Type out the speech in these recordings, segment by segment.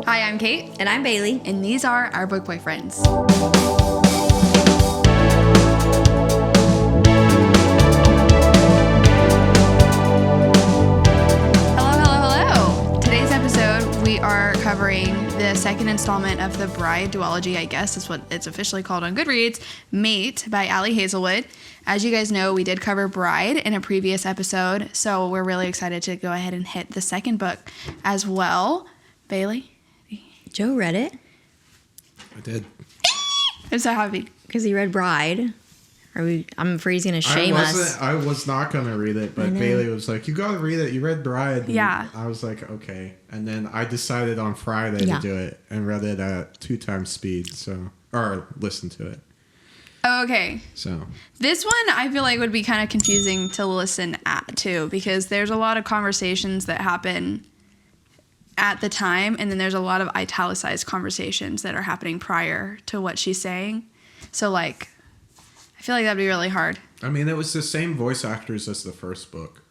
Hi, I'm Kate. And I'm Bailey. And these are our book boyfriends. Hello. Today's episode, we are covering the second installment of the Bride duology, I guess is what it's officially called on Goodreads, Mate by Ali Hazelwood. As you guys know, we did cover Bride in a previous episode, so we're really excited to go ahead and hit the second book as well. Bailey? Joe read it. I did. I'm so happy. Because he read Bride. I'm afraid he's going to shame us. I was not going to read it, but Bailey was like, you got to read it. You read Bride. And yeah. I was like, okay. And then I decided on Friday to do it and read it at 2 times speed. Or listened to it. Okay. So this one I feel like would be kind of confusing to listen at too, because there's a lot of conversations that happen at the time, and then there's a lot of italicized conversations that are happening prior to what she's saying. So like, I feel like that'd be really hard. I mean, it was the same voice actors as the first book.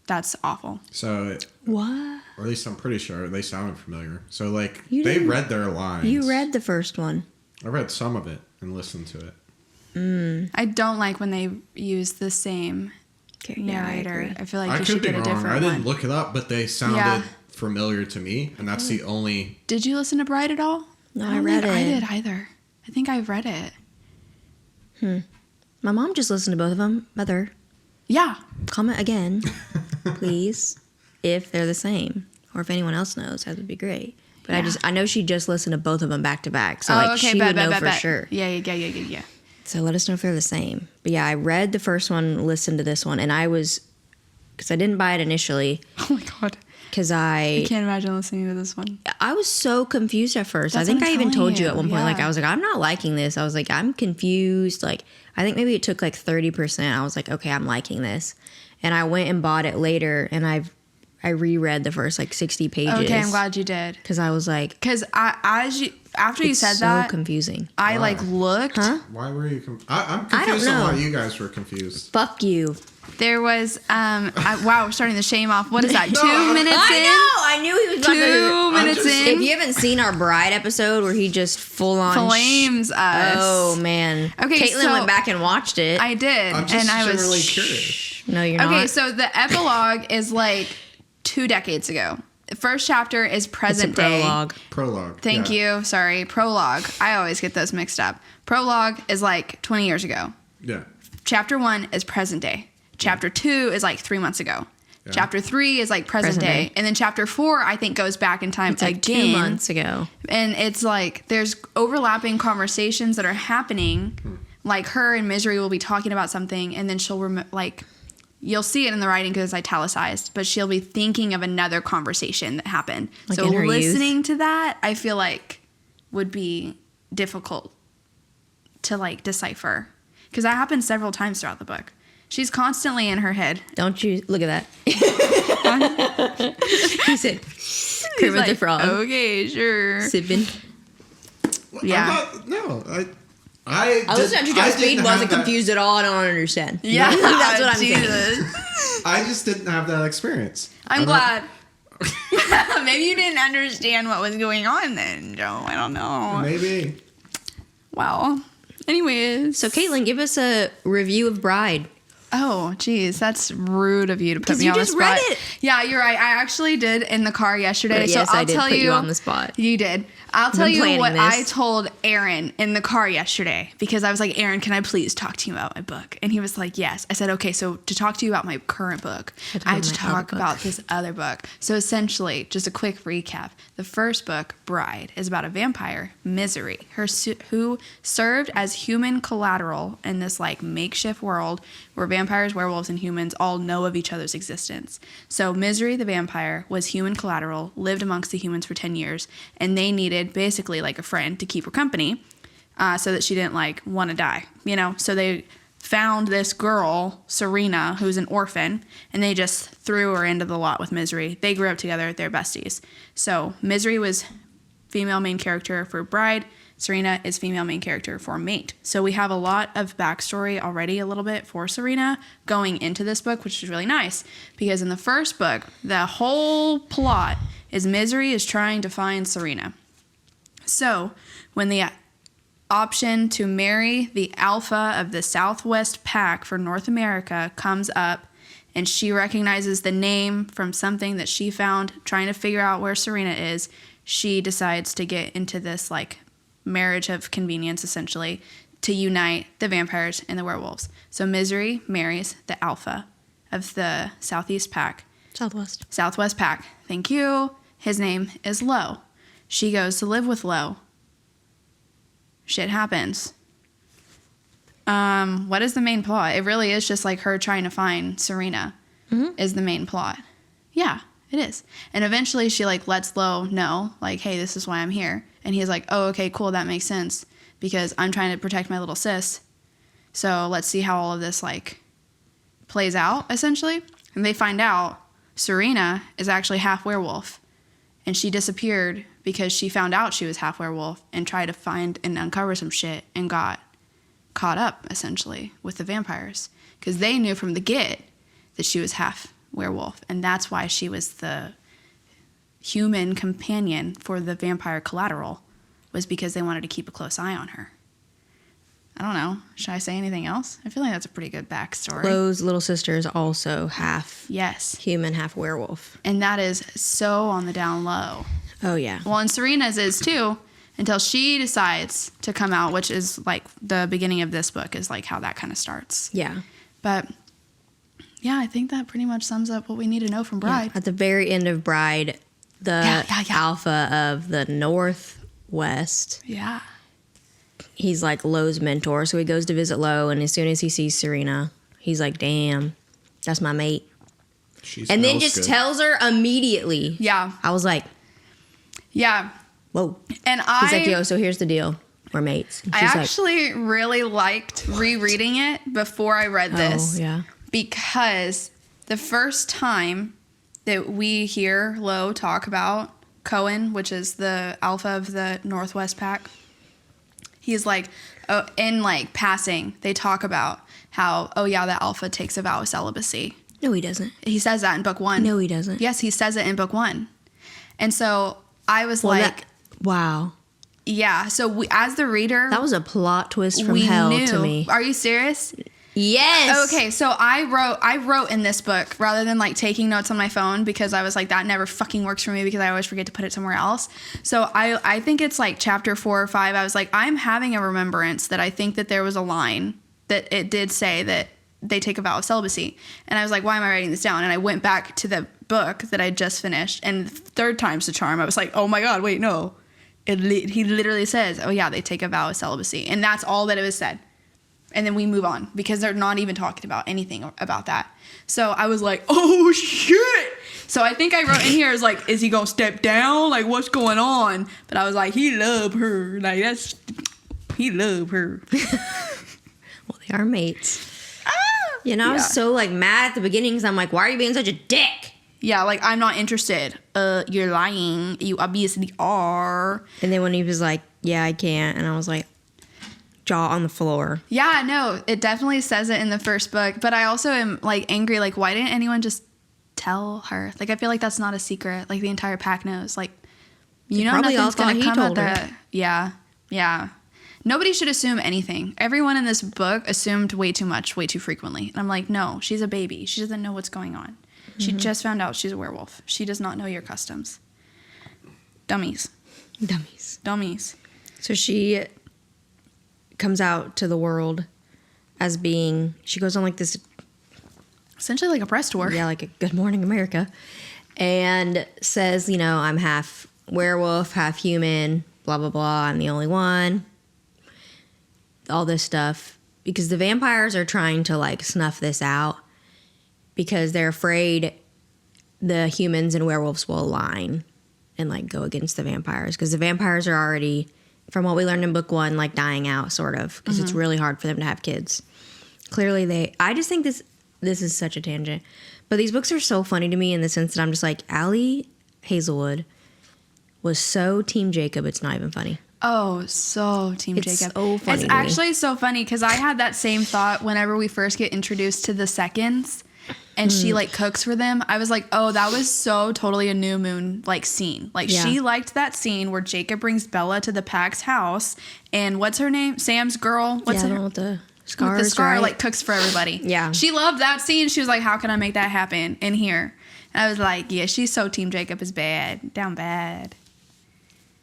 That's awful. So what? Or at least I'm pretty sure they sounded familiar. So like they read their lines. You read the first one. I read some of it and listened to it. I don't like when they use the same narrator. Yeah, I feel like you should get a different one. I didn't look it up, but they sounded familiar to me, and that's the only... Did you listen to Bride at all? No, I read it. I did either. I think I've read it. My mom just listened to both of them. Mother. Yeah. Comment again, please, if they're the same. Or if anyone else knows, that would be great. But I know she just listened to both of them back to back. So she would know for sure. Yeah. So let us know if they're the same. But yeah, I read the first one, listened to this one, and because I didn't buy it initially. Oh my God. Because I can't imagine listening to this one. I was so confused at first. That's I think I even told you at one point, yeah. like, I was like, I'm not liking this. I was like, I'm confused. Like, I think maybe it took like 30%. I was like, okay, I'm liking this. And I went and bought it later, and I reread the first like 60 pages. Okay, I'm glad you did. Because I was like... Because after you said that... It's so confusing. I like looked... Huh? Why were you... I'm confused on why you guys were confused. Fuck you. There was... wow, we're starting to shame off. What is that? 2 minutes in? I knew he was about 2 minutes in. If you haven't seen our Bride episode where he just full on... Flames us. Oh, man. Okay, Caitlin went back and watched it. I did. I'm just I was really curious. No, you're not. Okay, so the epilogue is like 2 decades ago. The first chapter is present day. Prologue. Thank you. Sorry. Prologue. I always get those mixed up. Prologue is like 20 years ago. Yeah. Chapter 1 is present day. Chapter 2 is like 3 months ago. Yeah. Chapter 3 is like present day. And then chapter 4, I think, goes back in time like again. 2 months ago. And it's like there's overlapping conversations that are happening. Like her and Misery will be talking about something, and then she'll you'll see it in the writing because it's italicized, but she'll be thinking of another conversation that happened. Like so in her listening youth? to that, I feel like would be difficult to like decipher, because that happens several times throughout the book. She's constantly in her head. Don't you look at that? He said, Kermit the Frog. Okay, sure. Sipping. Yeah. I listened to Joe's feed, wasn't confused at all. I don't understand. Yeah, that's what I'm saying. I just didn't have that experience. I'm glad. Maybe you didn't understand what was going on then, Joe. I don't know. Maybe. Wow. Anyways. So, Caitlin, give us a review of Bride. Oh, geez, that's rude of you to put me on the spot. Because you just read it. Yeah, you're right. I actually did in the car yesterday. Yes, so I did put you on the spot. You did. I'll tell you what this. I told Aaron in the car yesterday, because I was like, Aaron, can I please talk to you about my book? And he was like, yes. I said, okay, so to talk to you about my current book, I have to talk about this other book. So essentially, just a quick recap. The first book, Bride, is about a vampire, Misery, who served as human collateral in this like makeshift world where vampires, werewolves, and humans all know of each other's existence. So Misery, the vampire, was human collateral, lived amongst the humans for 10 years, and they needed basically like a friend to keep her company so that she didn't like want to die, So they found this girl, Serena, who's an orphan, and they just threw her into the lot with Misery. They grew up together. They're besties. So Misery was female main character for Bride. Serena is female main character for Mate. So we have a lot of backstory already a little bit for Serena going into this book, which is really nice. Because in the first book, the whole plot is Misery is trying to find Serena. So when the option to marry the alpha of the Southwest Pack for North America comes up, and she recognizes the name from something that she found trying to figure out where Serena is, she decides to get into this like marriage of convenience, essentially, to unite the vampires and the werewolves. So Misery marries the alpha of the Southwest Pack. Southwest Pack. Thank you. His name is Lo. She goes to live with Lo. Shit happens. What is the main plot? It really is just like her trying to find Serena is the main plot. Yeah, it is. And eventually she like lets Lo know, like, hey, this is why I'm here. And he's like, oh, okay, cool, that makes sense because I'm trying to protect my little sis. So let's see how all of this like plays out, essentially. And they find out Serena is actually half werewolf. And she disappeared because she found out she was half werewolf and tried to find and uncover some shit and got caught up, essentially, with the vampires. Because they knew from the get that she was half werewolf. And that's why she was the human companion for the vampire collateral, was because they wanted to keep a close eye on her. I don't know. Should I say anything else? I feel like that's a pretty good backstory. Lo's little sister is also half human, half werewolf. And that is so on the down low. Oh, yeah. Well, and Serena's is too, until she decides to come out, which is like the beginning of this book is like how that kind of starts. Yeah. But yeah, I think that pretty much sums up what we need to know from Bride. Yeah. At the very end of Bride, the alpha of the Northwest. Yeah. He's like Lo's mentor. So he goes to visit Lo, and as soon as he sees Serena, he's like, damn, that's my mate. And then just tells her immediately. Yeah. I was like, yeah. Whoa. And he's like, yo, so here's the deal. We're mates. I actually really liked rereading it before I read this. Oh, yeah. Because the first time that we hear Lo talk about Cohen, which is the alpha of the Northwest Pack, he's like, oh, in like passing, they talk about how, oh yeah, the alpha takes a vow of celibacy. No, he doesn't. He says that in book 1. No, he doesn't. Yes, he says it in book 1. And so I was wow. Yeah. So as the reader, that was a plot twist from hell to me. Are you serious? Yes. Okay, so I wrote in this book rather than like taking notes on my phone because I was like, that never fucking works for me because I always forget to put it somewhere else. So I think it's like chapter 4 or 5. I was like, I'm having a remembrance that I think that there was a line that it did say that they take a vow of celibacy. And I was like, why am I writing this down? And I went back to the book that I just finished. And third time's the charm. I was like, oh my God, wait, no. He literally says, oh yeah, they take a vow of celibacy. And that's all that it was said. And then we move on because they're not even talking about anything about that. So I was like, oh shit. So I think I wrote in here is like, is he going to step down? Like, what's going on? But I was like, he loved her. Like, he loved her. Well, they are mates. You know, I was so like mad at the beginning because I'm like, why are you being such a dick? Yeah, like, I'm not interested. You're lying. You obviously are. And then when he was like, yeah, I can't. And I was like, jaw on the floor. Yeah, no, it definitely says it in the first book. But I also am like angry. Like, why didn't anyone just tell her? Like, I feel like that's not a secret. Like, the entire pack knows. Like, you know, nothing's going to come out there. Yeah, yeah. Nobody should assume anything. Everyone in this book assumed way too much, way too frequently. And I'm like, no, she's a baby. She doesn't know what's going on. Mm-hmm. She just found out she's a werewolf. She does not know your customs. Dummies. So she comes out to the world as being, she goes on like this, essentially like a press tour. Yeah, like a Good Morning America. And says, you know, I'm half werewolf, half human, blah, blah, blah. I'm the only one. All this stuff. Because the vampires are trying to like snuff this out because they're afraid the humans and werewolves will align and like go against the vampires. Because the vampires are already, from what we learned in book 1, like dying out sort of. Because it's really hard for them to have kids. Clearly I just think this is such a tangent. But these books are so funny to me in the sense that I'm just like, Ali Hazelwood was so Team Jacob, it's not even funny. Oh, so Team Jacob. It's so funny. It's actually so funny because I had that same thought whenever we first get introduced to the seconds. and she like cooks for them. I was like, oh, that was so totally a New Moon like scene. Like she liked that scene where Jacob brings Bella to the Pack's house, and what's her name? Sam's girl. What's her? With the scars, With the scar, right? like cooks for everybody. Yeah. She loved that scene. She was like, how can I make that happen in here? And I was like, yeah, she's so Team Jacob is bad. Down bad.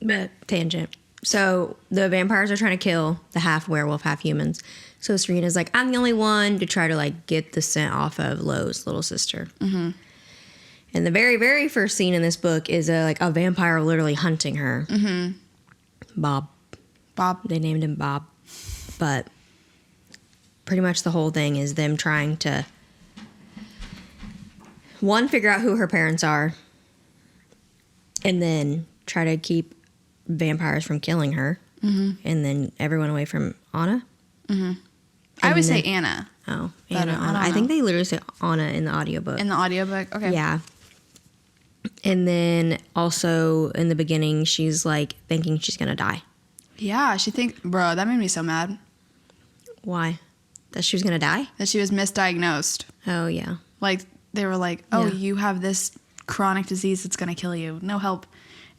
But tangent. So the vampires are trying to kill the half werewolf, half humans. So Serena's like, I'm the only one to try to like get the scent off of Lo's little sister. Mm-hmm. And the very, very first scene in this book is a vampire literally hunting her. Mm-hmm. Bob. They named him Bob. But pretty much the whole thing is them trying to, one, figure out who her parents are, and then try to keep vampires from killing her, and then everyone away from Anna. I would say Anna. Oh, But Anna. I I don't think know. they literally say Anna in the audiobook. In the audiobook? Okay. Yeah. And then also in the beginning, she's like thinking she's gonna die. Yeah, bro, that made me so mad Why? That she was gonna die? that she was misdiagnosed. Oh yeah. Like, they were like, oh, Yeah. you have this chronic disease that's going to kill you. No help.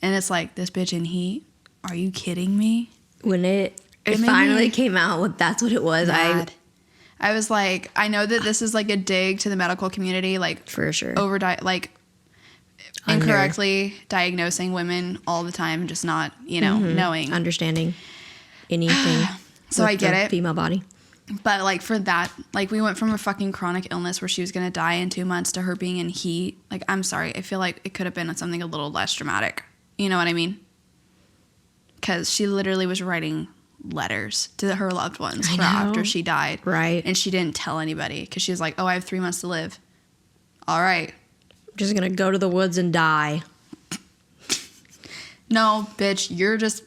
And it's like, this bitch in heat? Are you kidding me? When it made finally me came out, that's what it was. Mad. I was like, I know that this is like a dig to the medical community, like For sure. incorrectly diagnosing women all the time, just not, knowing. Understanding anything. So with I get the it. Female body. But like for that, like we went from a fucking chronic illness where she was going to die in 2 months to her being in heat. Like, I'm sorry. I feel like it could have been something a little less dramatic. You know what I mean? Because she literally was writing letters to her loved ones I for know. after she died. Right. And she didn't tell anybody because she was like, oh, I have 3 months to live. All right. I'm just gonna go to the woods and die. No, bitch, you're just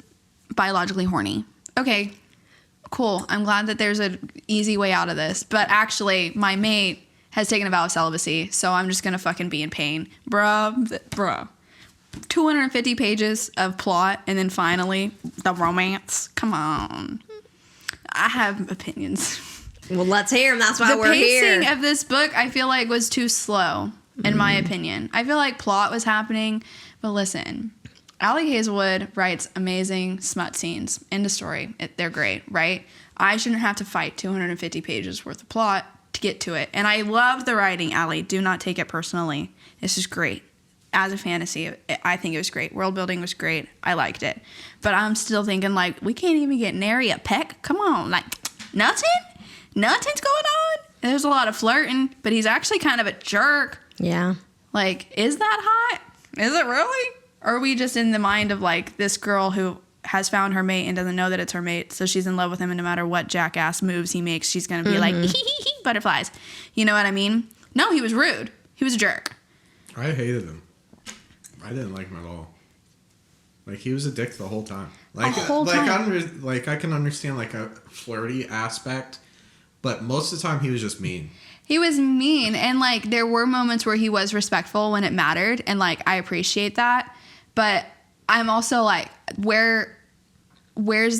biologically horny. Okay, cool. I'm glad that there's an easy way out of this. But actually, my mate has taken a vow of celibacy, so I'm just gonna fucking be in pain. Bruh. 250 pages of plot, and then finally, the romance. Come on. I have opinions. Well, let's hear them. That's why The we're pacing here. of this book, I feel like, was too slow, in my opinion. I feel like plot was happening, but listen, Ali Hazelwood writes amazing smut scenes. End of story. They're great, right? I shouldn't have to fight 250 pages worth of plot to get to it. And I love the writing, Ali. Do not take it personally. It's just great. As a fantasy, I think it was great. World building was great. I liked it. But I'm still thinking, like, we can't even get nary a peck. Come on. Like, nothing? Nothing's going on? And there's a lot of flirting, but he's actually kind of a jerk. Yeah. Like, is that hot? Is it really? Or are we just in the mind of, like, this girl who has found her mate and doesn't know that it's her mate, so she's in love with him, and no matter what jackass moves he makes, she's going to be like, butterflies. You know what I mean? No, he was rude. He was a jerk. I hated him. I didn't like him at all. Like, he was a dick the whole time. Like, The whole time. I can understand, like, a flirty aspect, but most of the time he was just mean. He was mean, and, like, there were moments where he was respectful when it mattered, and, like, I appreciate that. But I'm also like, where's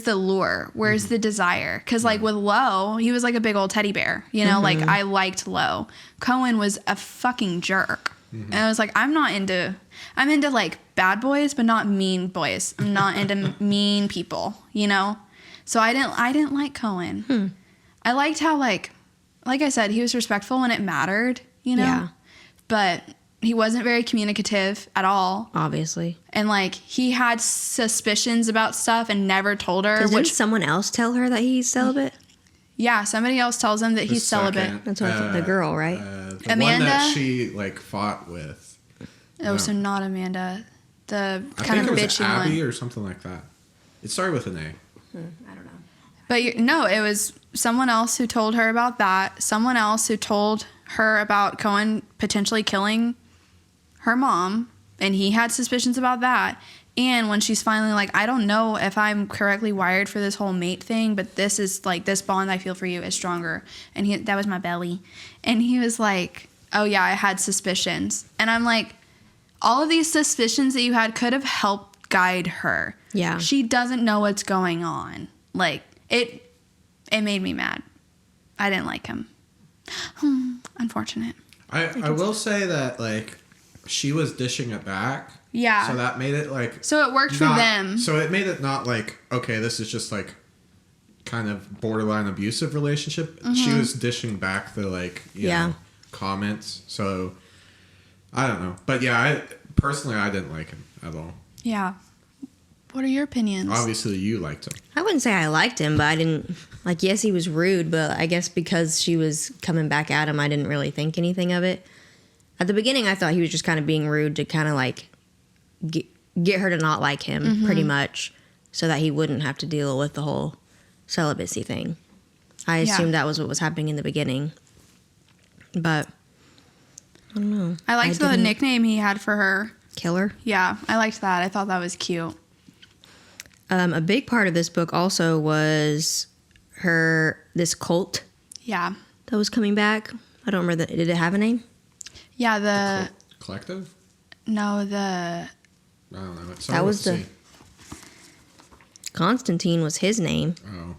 the lure? Where's the desire? Because, like, with Lo, he was like a big old teddy bear. You know, like, I liked Lo. Cohen was a fucking jerk. And I was like, I'm into, like, bad boys, but not mean boys. I'm not into mean people, you know? So I didn't like Cohen. I liked how, like I said, he was respectful when it mattered, you know? Yeah. But he wasn't very communicative at all. Obviously. And, like, he had suspicions about stuff and never told her. Didn't someone else tell her that he's celibate? Yeah, somebody else tells him that he's celibate. That's what the girl, right? The Amanda? one that she, like, fought with. Oh, so not Amanda. The I kind think of it was bitchy Abby one. or something like that. It started with an A. I don't know. But no, it was someone else who told her about that. Someone else who told her about Cohen potentially killing her mom. And he had suspicions about that. And when she's finally like, I don't know if I'm correctly wired for this whole mate thing, but this is like, this bond I feel for you is stronger. And that was my belly. And he was like, oh yeah, I had suspicions. And I'm like, all of these suspicions that you had could have helped guide her. Yeah. She doesn't know what's going on. Like, it made me mad. I didn't like him. Unfortunate. I will say that, like, she was dishing it back. Yeah. So that made it, like... So it worked for them. So it made it not like, okay, this is just, like, kind of borderline abusive relationship. Mm-hmm. She was dishing back the, like, you know, comments. So, I don't know. But, yeah, personally, I didn't like him at all. Yeah. What are your opinions? Obviously, you liked him. I wouldn't say I liked him, but I didn't... Like, yes, he was rude, but I guess because she was coming back at him, I didn't really think anything of it. At the beginning, I thought he was just kind of being rude to kind of, like, get her to not like him, pretty much, so that he wouldn't have to deal with the whole celibacy thing. I assumed that was what was happening in the beginning. But, I don't know. I liked the nickname he had for her. Killer? Yeah, I liked that. I thought that was cute. A big part of this book also was this cult Yeah. that was coming back. I don't remember, did it have a name? Yeah, the... Collective? No, the... I don't know. That was the... Constantine was his name. Oh.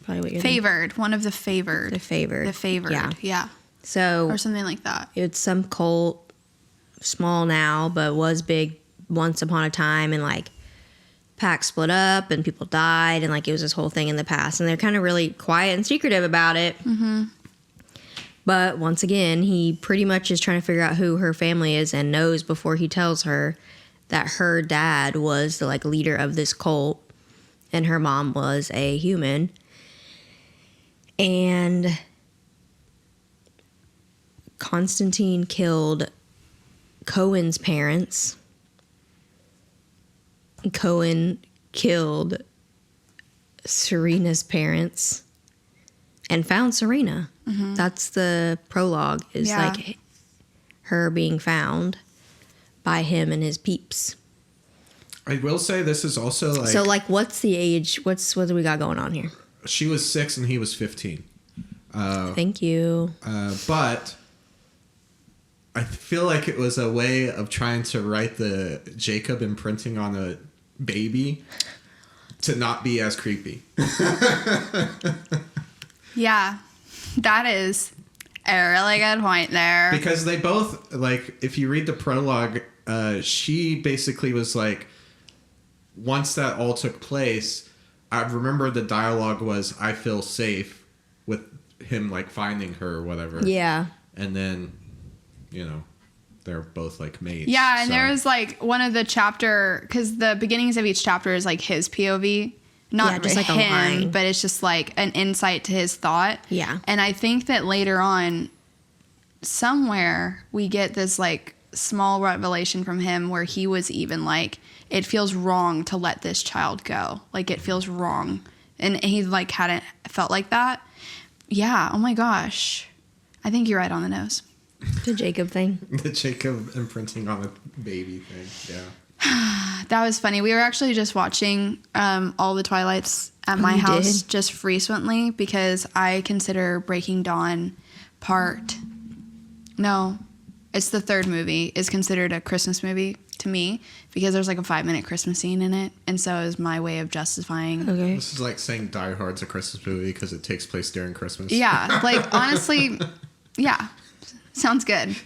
Probably what you're Favored. One of the Favored. The Favored. The Favored. Yeah. So... Or something like that. It's some cult, small now, but was big once upon a time, and, like, pack split up and people died, and, like, it was this whole thing in the past, and they're kind of really quiet and secretive about it. Mm-hmm. But once again, he pretty much is trying to figure out who her family is and knows before he tells her that her dad was the, like, leader of this cult and her mom was a human. And Constantine killed Cohen's parents. Cohen killed Serena's parents and found Serena. Mm-hmm. That's the prologue, is like her being found by him and his peeps. I will say this is also like... So, like, what's the age? What do we got going on here? She was 6 and he was 15. Thank you. But I feel like it was a way of trying to write the Jacob imprinting on a baby to not be as creepy. Yeah, that is a really good point there. Because they both, like, if you read the prologue, she basically was like, once that all took place, I remember the dialogue was, I feel safe with him, like, finding her or whatever. Yeah. And then, you know, they're both, like, mates. Yeah, and there was, like, one of the chapter, because the beginnings of each chapter is, like, his POV. Not just like him, a line. but it's just, like, an insight to his thought. Yeah. And I think that later on, somewhere, we get this, like, small revelation from him where he was even, like, it feels wrong to let this child go. Like, it feels wrong. And he, like, hadn't felt like that. Yeah, oh my gosh. I think you're right on the nose. The Jacob thing. The Jacob imprinting on a baby thing, yeah. That was funny. We were actually just watching all the Twilights at my house just recently because I consider Breaking Dawn it's the third movie, is considered a Christmas movie to me because there's like a 5-minute Christmas scene in it. And so it was my way of justifying. Okay. This is like saying Die Hard's a Christmas movie because it takes place during Christmas. Yeah. Like, honestly, yeah. Sounds good.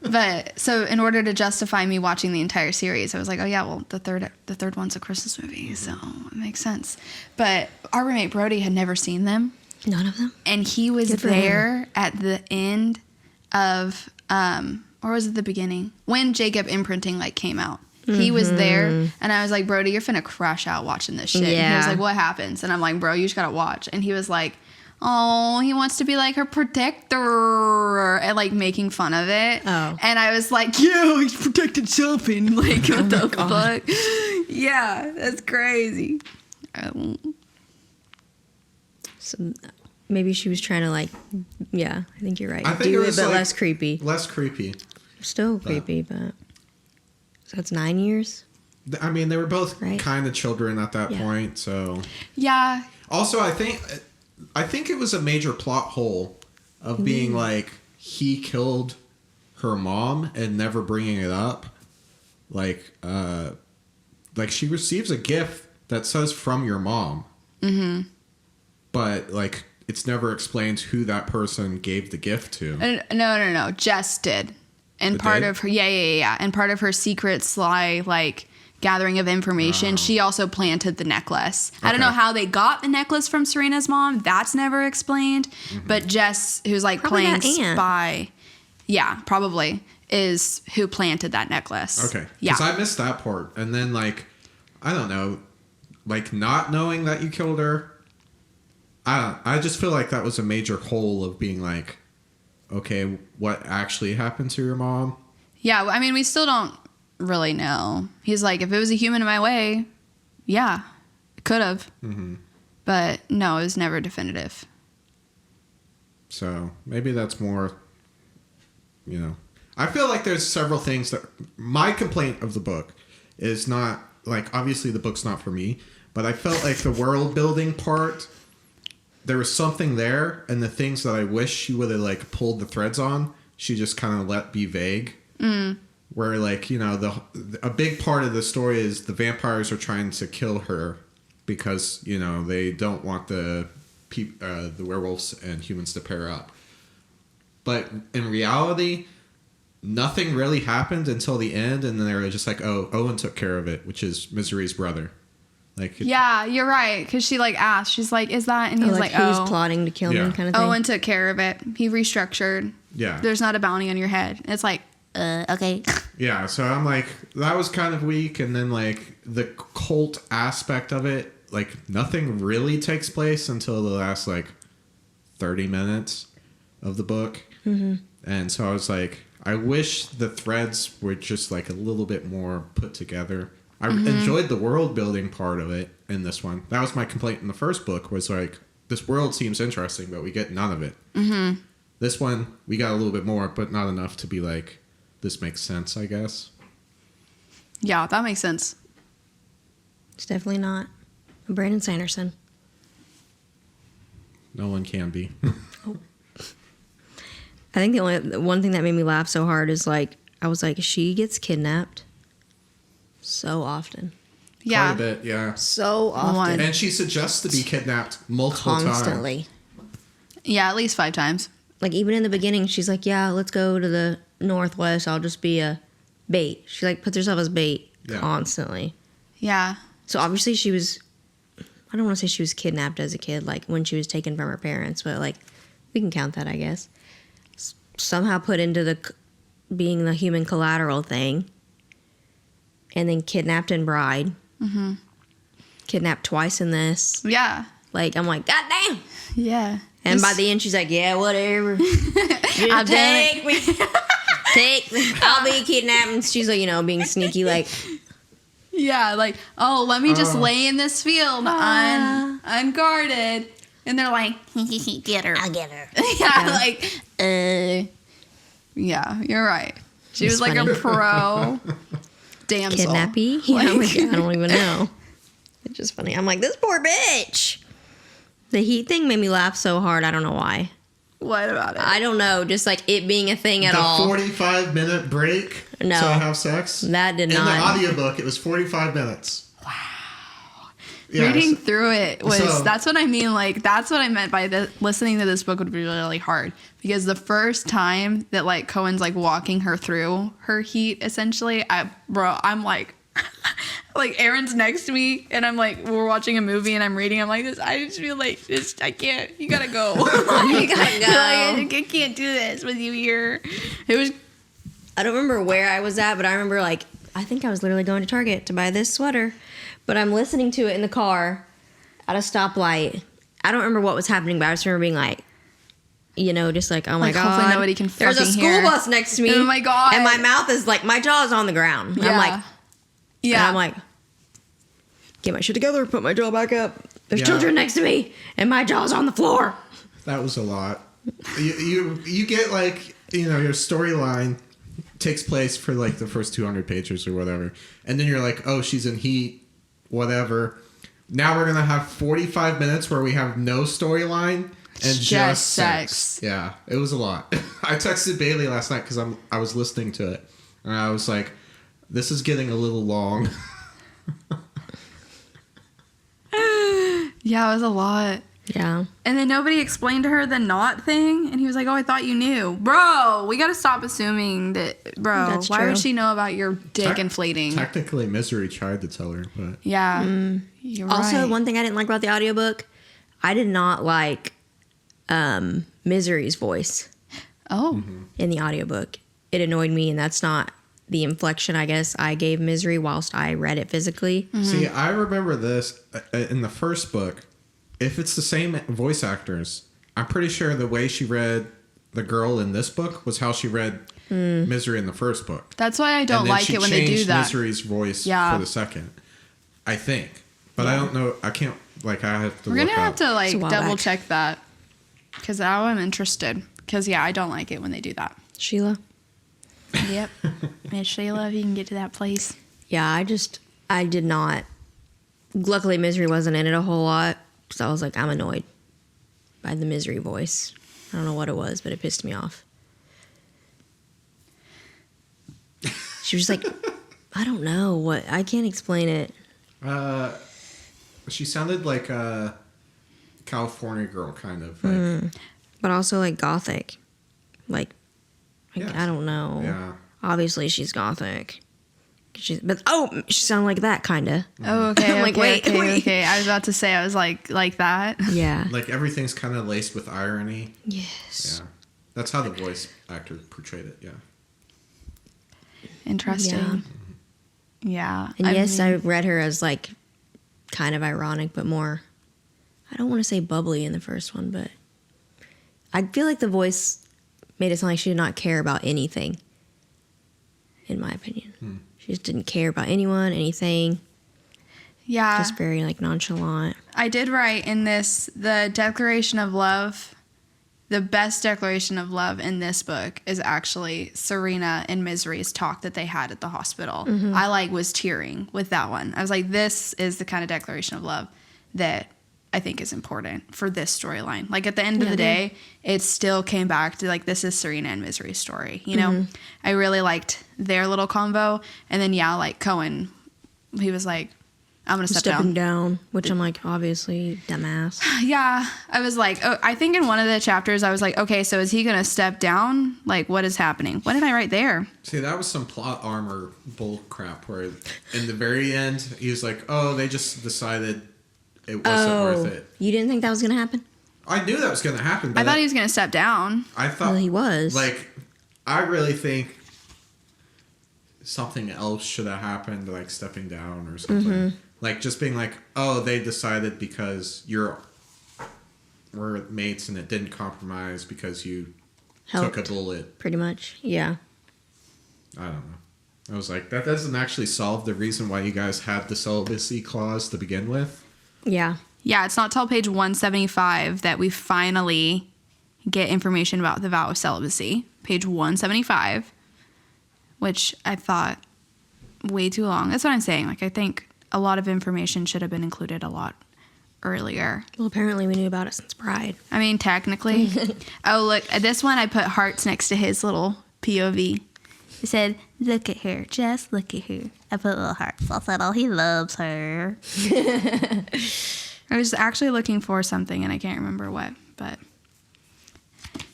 But so in order to justify me watching the entire series, I was like, oh yeah, well the third one's a Christmas movie, so it makes sense. But our roommate Brody had never seen them. None of them? And he was there at the end of or was it the beginning? When Jacob imprinting like came out. He was there and I was like, Brody, you're finna crash out watching this shit. Yeah. And he was like, what happens? And I'm like, bro, you just gotta watch. And he was like, oh, he wants to be like her protector and like making fun of it. Oh. And I was like, yeah, he's protected something. Like, what the fuck? Yeah, that's crazy. So maybe she was trying to like, yeah, I think you're right. I think do it was but like less creepy. Less creepy. Still creepy, but so that's 9 years. I mean, they were both kind of children at that point, so yeah. Also, I think it was a major plot hole of being like he killed her mom and never bringing it up. Like she receives a gift that says from your mom. Mm-hmm. But like it's never explained who that person gave the gift to. No. Jess did. And It part did? of her, yeah. And part of her secret sly, like, gathering of information, she also planted the necklace. I don't Okay. know how they got the necklace from Serena's mom. That's never explained. But Jess, who's like Probably playing that aunt. spy, yeah, probably, is who planted that necklace. Okay. Yeah. Because I missed that part. And then, like, I don't know, like, not knowing that you killed her, I just feel like that was a major hole of being like, okay, what actually happened to your mom? Yeah, I mean, we still don't really know. He's like, if it was a human in my way, yeah, it could have. Mm-hmm. But no, it was never definitive. So maybe that's more, you know. I feel like there's several things that my complaint of the book is not, like, obviously the book's not for me, but I felt like the world building part, there was something there, and the things that I wish she would have, like, pulled the threads on, she just kind of let be vague. Where, like, you know, a big part of the story is the vampires are trying to kill her because, you know, they don't want the werewolves and humans to pair up. But in reality, nothing really happened until the end, and then they were just like, oh, Owen took care of it, which is Misery's brother. Like, Yeah, you're right. Because she, like, asked. She's like, is that? And he's like, who's oh. plotting to kill Yeah. me kind of thing. Owen took care of it. He restructured. yeah. There's not a bounty on your head. It's like, okay. Yeah, so I'm like, that was kind of weak, and then, like, the cult aspect of it, like, nothing really takes place until the last, like, 30 minutes of the book. Mm-hmm. And so I was like, I wish the threads were just, like, a little bit more put together. I enjoyed the world building part of it in this one. That was my complaint in the first book, was like, this world seems interesting, but we get none of it. Mm-hmm. This one, we got a little bit more, but not enough to be like, this makes sense, I guess. Yeah, that makes sense. It's definitely not Brandon Sanderson. No one can be. I think the one thing that made me laugh so hard is, like, I was like, she gets kidnapped so often. Yeah. Quite a bit, yeah. So often. One. And she suggests to be kidnapped multiple Constantly. times. Yeah, at least 5 times. Like, even in the beginning, she's like, yeah, let's go to the Northwest. I'll just be a bait. She, like, puts herself as bait constantly. Yeah. So, obviously, she was, I don't want to say she was kidnapped as a kid, like, when she was taken from her parents, but, like, we can count that, I guess. Somehow put into being the human collateral thing. And then kidnapped and bride. Mm-hmm. Kidnapped twice in this. Yeah. Like, I'm like, God damn. Yeah. And by the end, she's like, yeah, whatever. I'll Take me. Take me. I'll be kidnapped. And she's like, you know, being sneaky, like, Yeah, like, oh, let me just lay in this field unguarded. And they're like, get her. I'll get her. Yeah, like, yeah, you're right. She was like funny. a pro damsel. Kidnappy? Yeah, I'm like, I don't even know. It's just funny. I'm like, this poor bitch. The heat thing made me laugh so hard. I don't know why. What about it? I don't know. Just like it being a thing at The all. 45-minute break No. to have sex? That did In not. the audiobook, it was 45 minutes. Wow. Yeah, Reading through it was, so- that's what I mean. Like, that's what I meant by listening to this book would be really hard. Because the first time that, like, Cohen's, like, walking her through her heat, essentially, I'm like, like, Aaron's next to me, and I'm like, we're watching a movie, and I'm reading. I'm like, I just feel like I can't. You gotta go. You gotta go. Like, I can't do this with you here. It was. I don't remember where I was at, but I remember, like, I think I was literally going to Target to buy this sweater. But I'm listening to it in the car at a stoplight. I don't remember what was happening, but I just remember being like, you know, just like, oh my Like, God. hopefully nobody can There's a fucking school hear. bus next to me. Oh my God. And my mouth is like, my jaw's on the ground. Yeah. I'm like, Yeah. and I'm like, get my shit together, put my jaw back up. There's Yeah. children next to me, and my jaw's on the floor. That was a lot. You get, like, you know, your storyline takes place for, like, the first 200 pages or whatever. And then you're like, oh, she's in heat, whatever. Now we're going to have 45 minutes where we have no storyline and just sex. Yeah, it was a lot. I texted Bailey last night because I was listening to it. And I was like, this is getting a little long. Yeah, it was a lot. Yeah. And then nobody explained to her the knot thing. And he was like, oh, I thought you knew. Bro, we got to stop assuming that, bro, That's why true. would she know about your dick inflating? Technically, Misery tried to tell her, but Yeah. You're Also, right. one thing I didn't like about the audiobook, I did not like Misery's voice Oh. in the audiobook. It annoyed me, and that's not the inflection, I guess, I gave Misery whilst I read it physically. See, I remember this in the first book. If it's the same voice actors, I'm pretty sure the way she read the girl in this book was how she read Misery in the first book. That's why I don't And then like she it when they do changed that. Misery's voice Yeah. for the second, I think. But I don't know. I can't, like, I have to We're look going to have up. to, like, It's a while double back. check that. Because now I'm interested. Because, yeah, I don't like it when they do that. Sheila? Yep. Miss Sheila, if you can get to that place. Yeah, I did not. Luckily, Misery wasn't in it a whole lot, because I was like, I'm annoyed by the Misery voice. I don't know what it was, but it pissed me off. She was like, I don't know what, I can't explain it. She sounded like a California girl, kind of. Like, But also like gothic. Like, Yes. I don't know. Yeah. Obviously, she's gothic. She sounded like that, kind of. Oh, okay. I'm like, okay, wait, okay, wait. okay. I was about to say, I was like that. Yeah. Like, everything's kind of laced with irony. Yes. Yeah. That's how the voice actor portrayed it, yeah. Interesting. Yeah. And yes, mean, I read her as like kind of ironic, but more, I don't want to say bubbly in the first one, but I feel like the voice made it sound like she did not care about anything, in my opinion. She just didn't care about anyone, anything, yeah. just very like nonchalant. I did write in this, the declaration of love, the best declaration of love in this book is actually Serena and Misery's talk that they had at the hospital. I was tearing with that one. I was like, this is the kind of declaration of love that I think is important for this storyline. Like, at the end of the day, it still came back to like, this is Serena and Misery's story. You know, I really liked their little convo. And then, yeah, like Cohen, he was like, I'm going to step Stepping down. down, which I'm like, obviously, dumbass. Yeah, I was like, oh, I think in one of the chapters, I was like, okay, so is he going to step down? Like, what is happening? What did I write there? See, that was some plot armor bull crap where in the very end, he was like, oh, they just decided it wasn't worth it. You didn't think that was going to happen? I knew that was going to happen. But I thought he was going to step down. I thought Well, he was. Like, I really think something else should have happened, like stepping down or something. Like, just being like, oh, they decided because we're mates and it didn't compromise because you took Helped. a bullet. Pretty much, yeah. I don't know. I was like, that doesn't actually solve the reason why you guys had the celibacy clause to begin with. Yeah. Yeah, it's not till page 175 that we finally get information about the vow of celibacy. Page 175, which I thought way too long. That's what I'm saying. Like, I think a lot of information should have been included a lot earlier. Well, apparently we knew about it since Pride. I mean, technically. Oh, look, this one I put hearts next to his little POV. It said, look at her, just look at her. I put little hearts. I said, oh, he loves her. I was actually looking for something and I can't remember what, but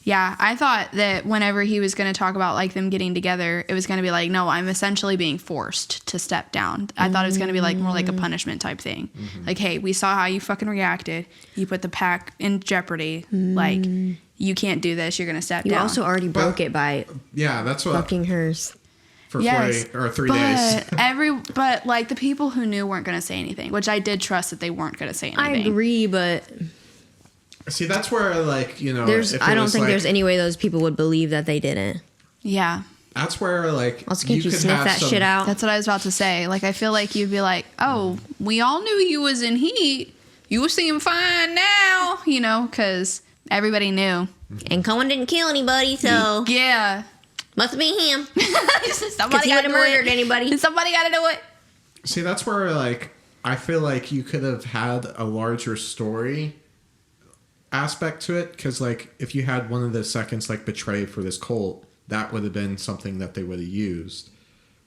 yeah, I thought that whenever he was going to talk about like them getting together, it was going to be like, no, I'm essentially being forced to step down. I thought it was going to be like more like a punishment type thing. Like, hey, we saw how you fucking reacted. You put the pack in jeopardy. Like, you can't do this. You're going to step You down. also already broke it by Yeah, that's what fucking hers. for Yes, 40 or 3 days. but like the people who knew weren't going to say anything, which I did trust that they weren't going to say I anything. agree, but See, that's where like, you know, there's if it I don't was, think like, there's any way those people would believe that they didn't. Yeah. That's where like Also, can't you could sniff have that some- shit out? That's what I was about to say. Like, I feel like you'd be like, oh, we all knew you was in heat. You seem fine now, you know, because everybody knew. And Cohen didn't kill anybody, so Yeah. must be him. Somebody he got to wouldn't do murdered it. anybody. Somebody got to do it. See, that's where like I feel like you could have had a larger story aspect to it, because like if you had one of the seconds like betray for this cult, that would have been something that they would have used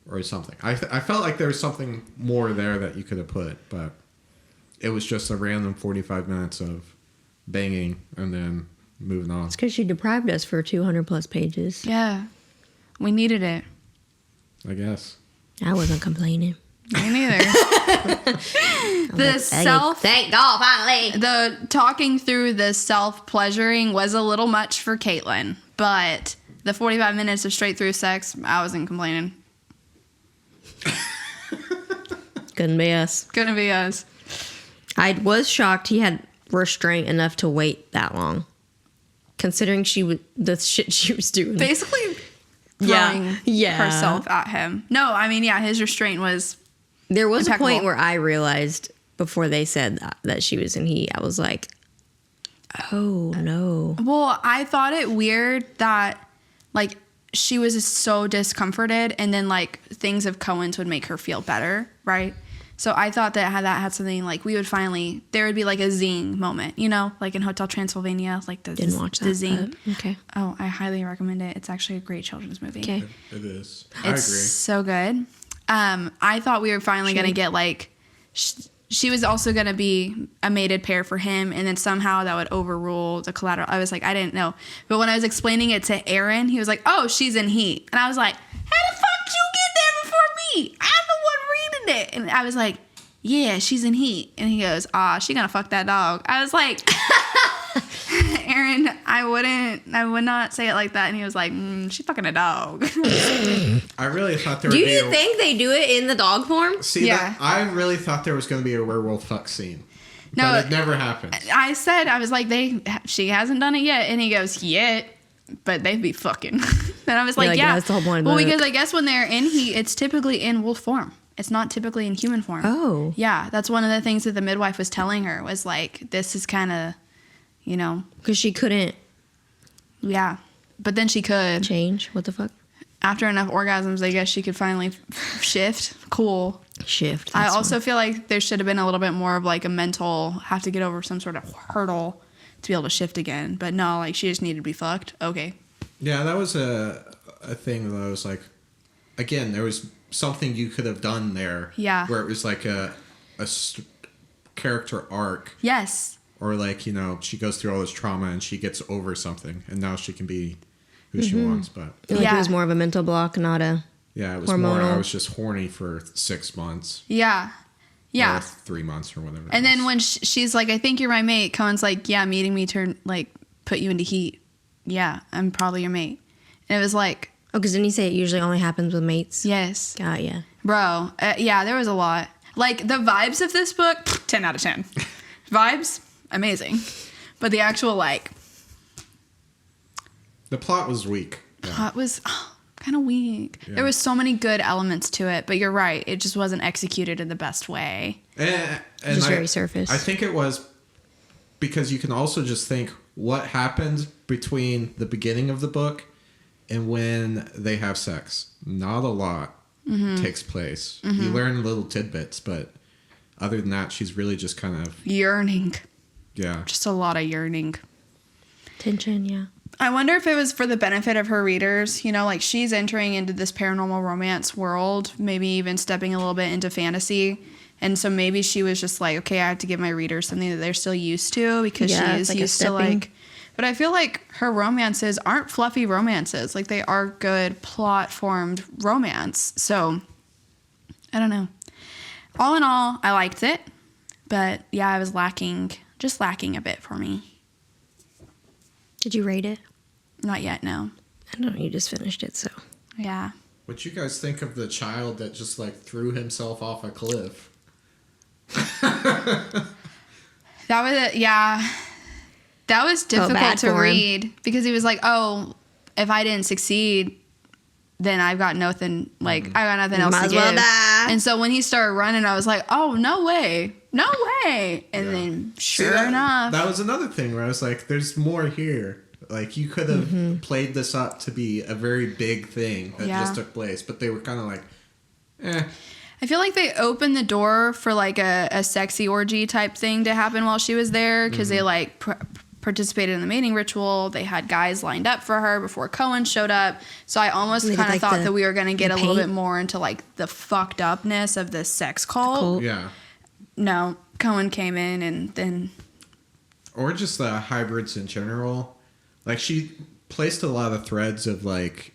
or something. I felt like there was something more there that you could have put, but it was just a random 45 minutes of banging, and then moving on. It's because she deprived us for 200 plus pages. Yeah. We needed it. I guess. I wasn't complaining. Me neither. Thank God, finally. The talking through the self-pleasuring was a little much for Caitlin, but the 45 minutes of straight through sex, I wasn't complaining. Couldn't be us. Couldn't be us. I was shocked he had restraint enough to wait that long, considering the shit she was doing. Basically throwing herself at him. No, I mean, yeah, his restraint was There was impeccable. a point where I realized before they said that she was in heat, I was like, oh no. Well, I thought it weird that, like, she was so discomforted, and then, like, things of Cohen's would make her feel better, right? So I thought that had something, like, we would finally, there would be, like, a zing moment, you know? Like in Hotel Transylvania, like Didn't watch that. the zing. Okay. Oh, I highly recommend it. It's actually a great children's movie. Okay. It is. It's I agree. so good. I thought we were finally going to get, like, she was also going to be a mated pair for him, and then somehow that would overrule the collateral. I was like, I didn't know. But when I was explaining it to Aaron, he was like, oh, she's in heat. And I was like, how the fuck did you get there before me? I'm the one reading it. And I was like, yeah, she's in heat. And he goes, she going to fuck that dog. I was like, Aaron, I would not say it like that. And he was like, she's fucking a dog. I really thought there would Do be you think they do it in the dog form? See, Yeah. I really thought there was going to be a werewolf fuck scene. No, but it never happened. I was like, she hasn't done it yet. And he goes, yet, but they'd be fucking. And I was like, yeah. That's the whole point of the well, book. because I guess when they're in heat, it's typically in wolf form. It's not typically in human form. Oh. Yeah, that's one of the things that the midwife was telling her was like, this is kind of, you know. Because she couldn't Yeah, but then she could. change. What the fuck? After enough orgasms, I guess she could finally shift. Cool. Shift. I that's also one. feel like there should have been a little bit more of like a mental, have to get over some sort of hurdle to be able to shift again. But no, like she just needed to be fucked. Okay. Yeah, that was a thing that I was like, again, there was something you could have done there. Yeah. Where it was like a character arc. Yes. Or like, you know, she goes through all this trauma and she gets over something and now she can be who she wants. But Like Yeah. it was more of a mental block, not a. yeah, it was more, I Hormonal. was just horny for 6 months. Yeah. Yeah. Or 3 months or whatever. And then when she's like, I think you're my mate, Cohen's like, yeah, meeting me turned, like, put you into heat. Yeah, I'm probably your mate. And it was like, Oh, because didn't he say it usually only happens with mates? yes. Got ya. Bro, yeah, there was a lot. Like, the vibes of this book, 10 out of 10. Vibes, amazing. But the actual, like, the plot was weak. Yeah. plot was kind of weak. Yeah. There was so many good elements to it, but you're right. It just wasn't executed in the best way. And Just very surface. I think it was because you can also just think what happened between the beginning of the book and when they have sex. Not a lot takes place. You learn little tidbits, but other than that, she's really just kind of, Yearning. yeah. Just a lot of yearning. Tension, yeah. I wonder if it was for the benefit of her readers. You know, like she's entering into this paranormal romance world, maybe even stepping a little bit into fantasy. And so maybe she was just like, okay, I have to give my readers something that they're still used to because Yeah, she it's is like a used to stepping. like. But I feel like her romances aren't fluffy romances. Like they are good plot formed romance. So I don't know. All in all, I liked it. But yeah, I was lacking a bit for me. Did you rate it? Not yet, no. I don't know. You just finished it, so. Yeah. What you guys think of the child that just like threw himself off a cliff? That was yeah. That was difficult bad to for him. read because he was like, "Oh, if I didn't succeed, then I've got nothing. Like I got nothing else Might to as well give." die. And so when he started running, I was like, "Oh, no way, no way!" And Yeah. then See, sure enough, that was another thing where I was like, there's more here. Like you could have played this up to be a very big thing that Yeah. just took place, but they were kind of like, eh. I feel like they opened the door for like a sexy orgy type thing to happen while she was there because they like participated in the mating ritual. They had guys lined up for her before Cohen showed up. So I almost They did, kind of like, thought the- that we were going to get the a little bit paint. more into like the fucked upness of this sex cult. Cult. Yeah. No, Cohen came in and then or just the hybrids in general. Like, she placed a lot of threads of, like,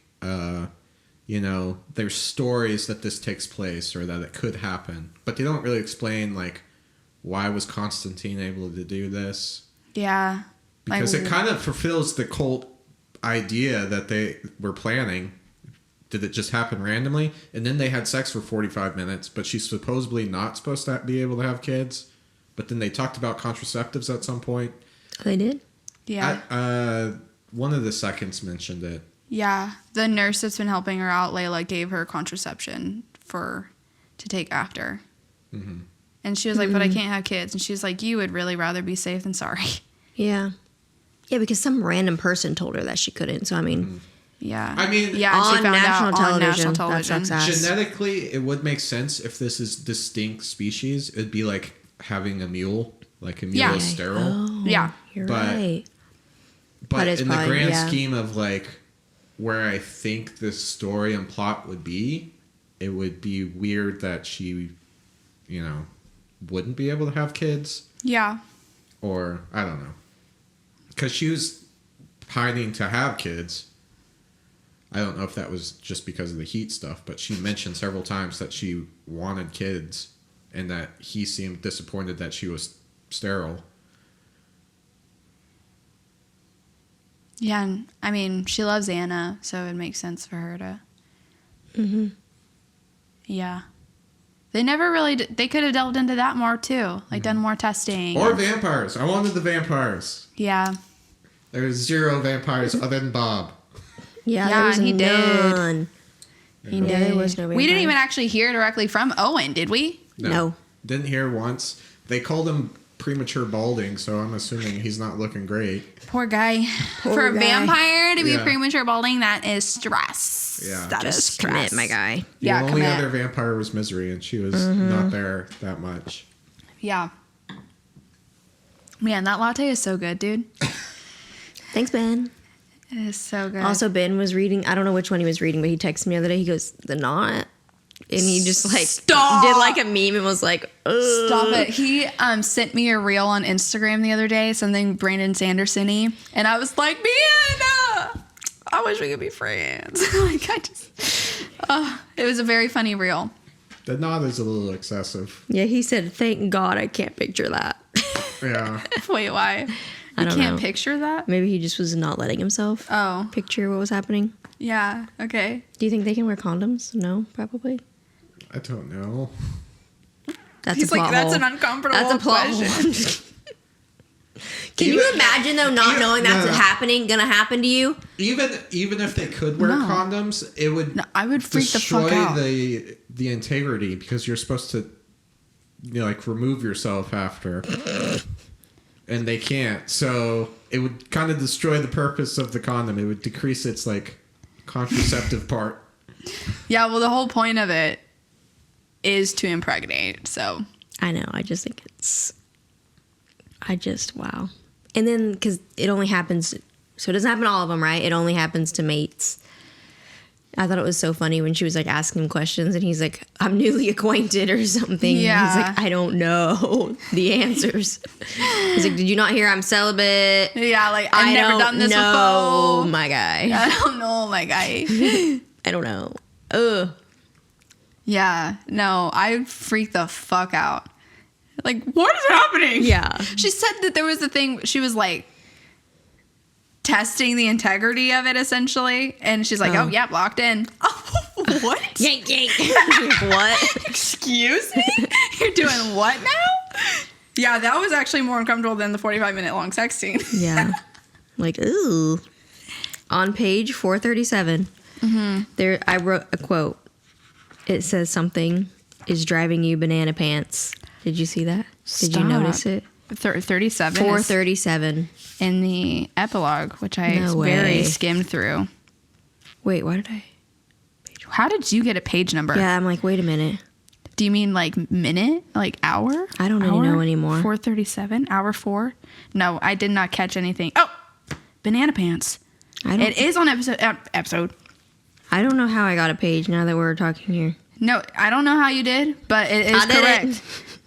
there's stories that this takes place or that it could happen. But they don't really explain, like, why was Constantine able to do this? Yeah. Because it kind of fulfills the cult idea that they were planning. Did it just happen randomly? And then they had sex for 45 minutes, but she's supposedly not supposed to be able to have kids. But then they talked about contraceptives at some point. Oh, they did? Yeah. One of the seconds mentioned it. Yeah. The nurse that's been helping her out, Layla, gave her contraception to take after. Mm-hmm. And she was like, but I can't have kids. And she's like, you would really rather be safe than sorry. Yeah. Yeah, because some random person told her that she couldn't. So, I mean... Mm-hmm. Yeah. I mean... Yeah, on she found national out television. On national television. That sucks ass. Genetically, it would make sense if this is distinct species. It'd be like having a mule. Like a mule is sterile. Oh, yeah. You're right. But in the grand scheme of, like, where I think this story and plot would be, it would be weird that she, wouldn't be able to have kids. Yeah. Or, I don't know. Because she was pining to have kids. I don't know if that was just because of the heat stuff, but she mentioned several times that she wanted kids and that he seemed disappointed that she was sterile. Yeah, and I mean, she loves Anna, so it makes sense for her to... Mm-hmm. Yeah. They never really... They could have delved into that more, too. Like, done more testing. Or vampires. I wanted the vampires. Yeah. There was 0 vampires other than Bob. Yeah, there was he none. He did. There was no vampire. We didn't even actually hear directly from Owen, did we? No. Didn't hear once. They called him premature balding, so I'm assuming he's not looking great. Poor guy. For a vampire to be premature balding, that is stress. Yeah. That is Just stress. commit, my guy. The only other vampire was Misery, and she was not there that much. Yeah. Man, that latte is so good, dude. Thanks, Ben. It is so good. Also, Ben was reading, I don't know which one he was reading, but he texted me the other day. He goes, The Knot? And he just did like a meme and was like, ugh. Stop it. He sent me a reel on Instagram the other day, something Brandon Sanderson-y, and I was like, Anna, I wish we could be friends. It was a very funny reel. The Knot is a little excessive. Yeah, he said, thank God I can't picture that. Yeah. Wait, why? I You can't picture that? Maybe he just was not letting himself picture what was happening. Yeah, okay. Do you think they can wear condoms? No, probably. I don't know. That's That's an uncomfortable That's a plot question. Can you imagine though not knowing that's gonna happen to you? Even if they could wear condoms, it would I would freak the fuck out. the integrity because you're supposed to remove yourself after. And they can't. So it would kind of destroy the purpose of the condom. It would decrease its contraceptive part. Yeah, well the whole point of it is to impregnate, so I know. I just think wow. And then, because it only happens, so it doesn't happen to all of them, right? It only happens to mates. I thought it was so funny when she was asking him questions and he's like, I'm newly acquainted or something. Yeah. He's like, I don't know the answers. He's like, did you not hear I'm celibate? yeah, I've never done this before. My guy. I don't know, my guy. I don't know. Ugh. Yeah, no, I freaked the fuck out. What is happening? Yeah. She said that there was a thing, she was testing the integrity of it essentially. And she's like, oh yeah, locked in. Oh, what? Yank, yank. What? Excuse me? You're doing what now? Yeah, that was actually more uncomfortable than the 45-minute long sex scene. Yeah. Ooh. On page 437, there I wrote a quote. It says something is driving you banana pants. Did you see that? Did you notice it? 37. 437. In the epilogue, which I very skimmed through. Wait, why did I? How did you get a page number? Yeah, I'm wait a minute. Do you mean minute? Hour? I don't really know anymore. 4:37? Hour 4? No, I did not catch anything. Oh! Banana pants. It is on episode. I don't know how I got a page now that we're talking here. No, I don't know how you did, but it is correct.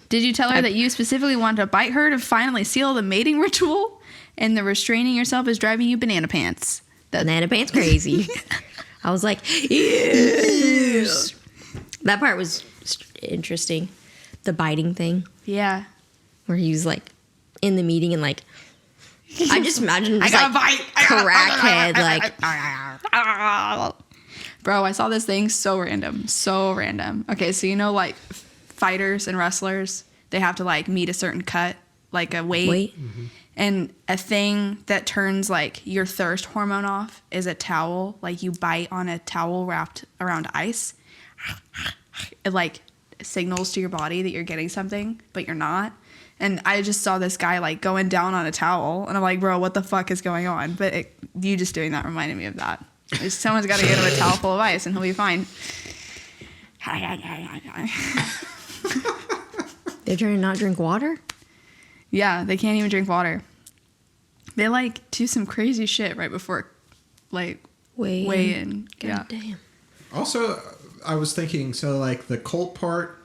Did you tell her that you specifically wanted to bite her to finally seal the mating ritual? And the restraining yourself is driving you banana pants. Banana pants crazy. I was like, yes. That part was interesting. The biting thing. Yeah. Where he was like in the meeting and like, I just imagine I got a bite. Crackhead, like. Bro, I saw this thing so random. So random. Okay, so you know like fighters and wrestlers, they have to like meet a certain cut, like a weight. Mm-hmm. And a thing that turns like your thirst hormone off is a towel. Like you bite on a towel wrapped around ice. It like signals to your body that you're getting something, but you're not. And I just saw this guy like going down on a towel, and I'm like, bro, what the fuck is going on? But you just doing that reminded me of that. Someone's got to get him a towel full of ice, and he'll be fine. They're trying to not drink water? Yeah, they can't even drink water. They like do some crazy shit right before like weigh in. God Yeah. damn. Also, I was thinking, so like the cult part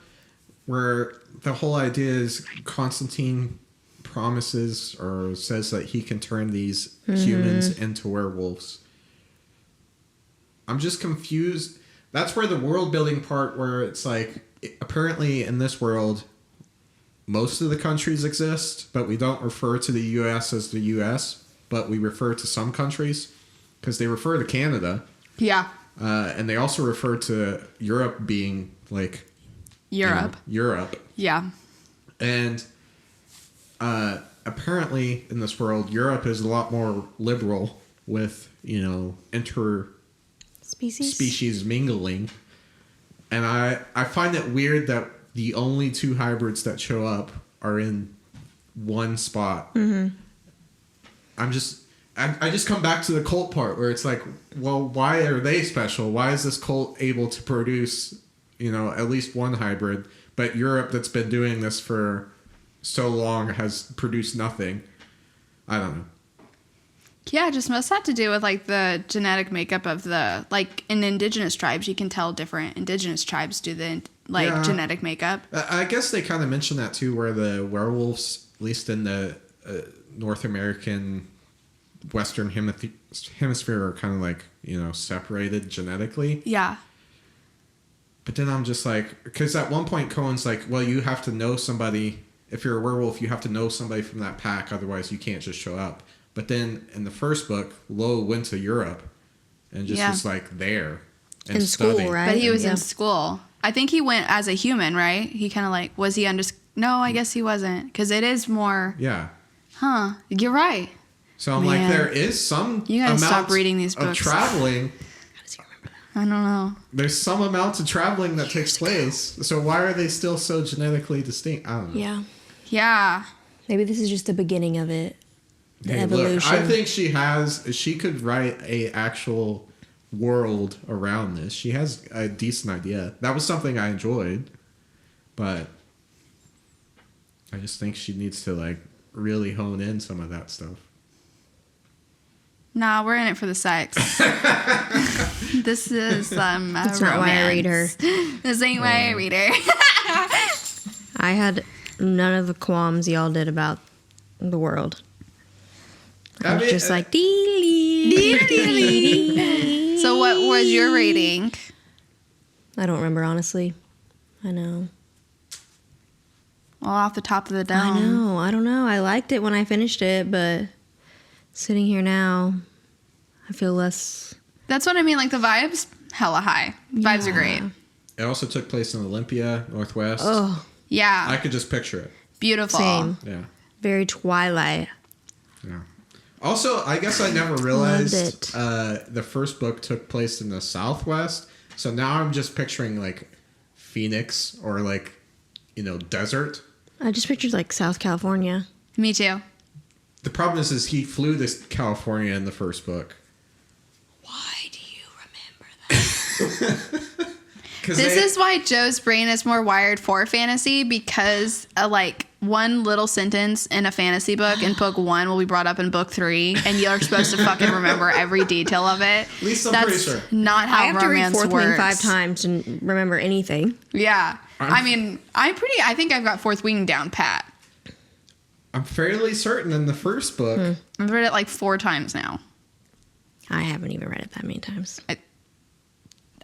where the whole idea is Constantine promises or says that he can turn these humans into werewolves. I'm just confused. That's where the world building part where it's like, apparently in this world, most of the countries exist, but we don't refer to the U.S. as the U.S., but we refer to some countries because they refer to Canada. Yeah. And they also refer to Europe being like... Europe. Europe. Yeah. And apparently in this world, Europe is a lot more liberal with, species mingling. And I find it weird that the only two hybrids that show up are in one spot. Mm-hmm. I just come back to the cult part where it's like, well, why are they special? Why is this cult able to produce, at least one hybrid? But Europe, that's been doing this for so long, has produced nothing. I don't know. Yeah, it just must have to do with like the genetic makeup of like in indigenous tribes, you can tell different indigenous tribes do the genetic makeup. I guess they kind of mentioned that too, where the werewolves, at least in the North American Western hemisphere, are kind of like, separated genetically. Yeah. But then I'm just like, because at one point Cohen's like, well, you have to know somebody. If you're a werewolf, you have to know somebody from that pack. Otherwise, you can't just show up. But then in the first book, Lo went to Europe and just was like there and in studying. school, right? But he was in school. I think he went as a human, right? He kind of like, was he under... No, I guess he wasn't. Because it is more... Yeah. Huh. You're right. So I'm like, there is some you gotta amount stop reading these books. of traveling. How does he remember that? I don't know. There's some amount of traveling that takes place. So why are they still so genetically distinct? I don't know. Yeah. Yeah. Maybe this is just the beginning of it. The Hey, evolution. look, I think she could write a actual world around this. She has a decent idea. That was something I enjoyed, but I just think she needs to like really hone in some of that stuff. Nah, we're in it for the sex. This is That's not why I read her. This ain't why I read her. I had none of the qualms y'all did about the world. I was just like, dee. So what was your rating? I don't remember, honestly. I know. Well, off the top of the dome. I know. I don't know. I liked it when I finished it, but sitting here now, I feel less... That's what I mean. Like, the vibes, hella high. Vibes are great. It also took place in Olympia, Northwest. Oh, Yeah. I could just picture it. Beautiful. same. Yeah. Very Twilight. Yeah. Also, I guess I never realized Loved the first book took place in the Southwest. So now I'm just picturing like Phoenix or like, desert. I just pictured like South California. Me too. The problem is he flew to California in the first book. Why do you remember that? This is why Joe's brain is more wired for fantasy, because like one little sentence in a fantasy book in book 1 will be brought up in book 3, and you're supposed to fucking remember every detail of it. At least I'm That's pretty sure. not how I have to read romance Fourth works. Wing 5 times to remember anything. Yeah. I mean, I think I've got Fourth Wing down pat. I'm fairly certain in the first book. I've read it like 4 times now. I haven't even read it that many times.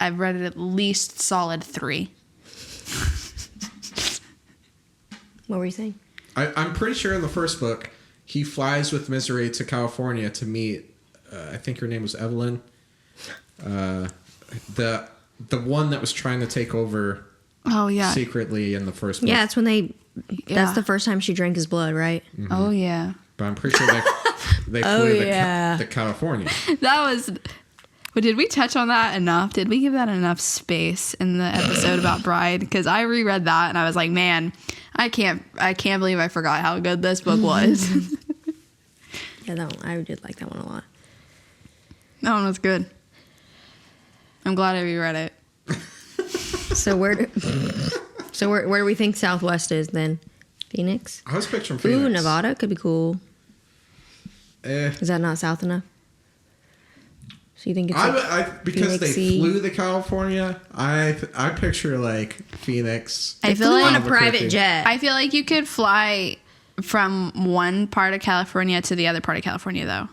I've read it at least solid 3. What were you saying? I'm pretty sure in the first book, he flies with Misery to California to meet, I think her name was Evelyn. The one that was trying to take over Oh, yeah. secretly in the first book. Yeah, that's when Yeah. that's the first time she drank his blood, right? Mm-hmm. Oh, yeah. But I'm pretty sure they flew to California. That was... But did we touch on that enough? Did we give that enough space in the episode about Bride? Because I reread that and I was like, man, I can't believe I forgot how good this book was. Yeah, that one, I did like that one a lot. That one was good. I'm glad I reread it. So where do we think Southwest is then? Phoenix? I was picturing Phoenix. Ooh, Nevada could be cool. Eh. Is that not south enough? So you think it's because they Phoenix-y? flew to California, I picture like Phoenix. I They feel flew like on a private jet. I feel like you could fly from one part of California to the other part of California, though.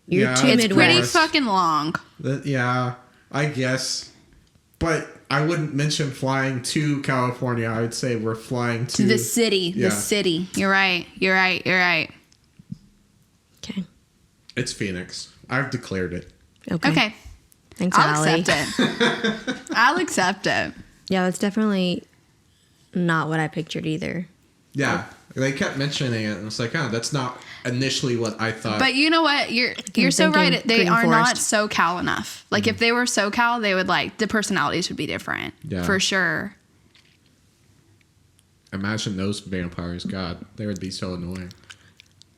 You're too It's Midwest. pretty fucking long. Yeah, I guess. But I wouldn't mention flying to California. I would say we're flying to The city. Yeah. The city. You're right. Okay. It's Phoenix. I've declared it. Okay. Thanks, I'll Allie. accept it. I'll accept it. Yeah, that's definitely not what I pictured either. Yeah. They kept mentioning it, and it's like, that's not initially what I thought. But you know what? You're so thinking right. They Green are not Forest. SoCal enough. Like if they were SoCal, they would the personalities would be different. Yeah. For sure. Imagine those vampires. God, they would be so annoying.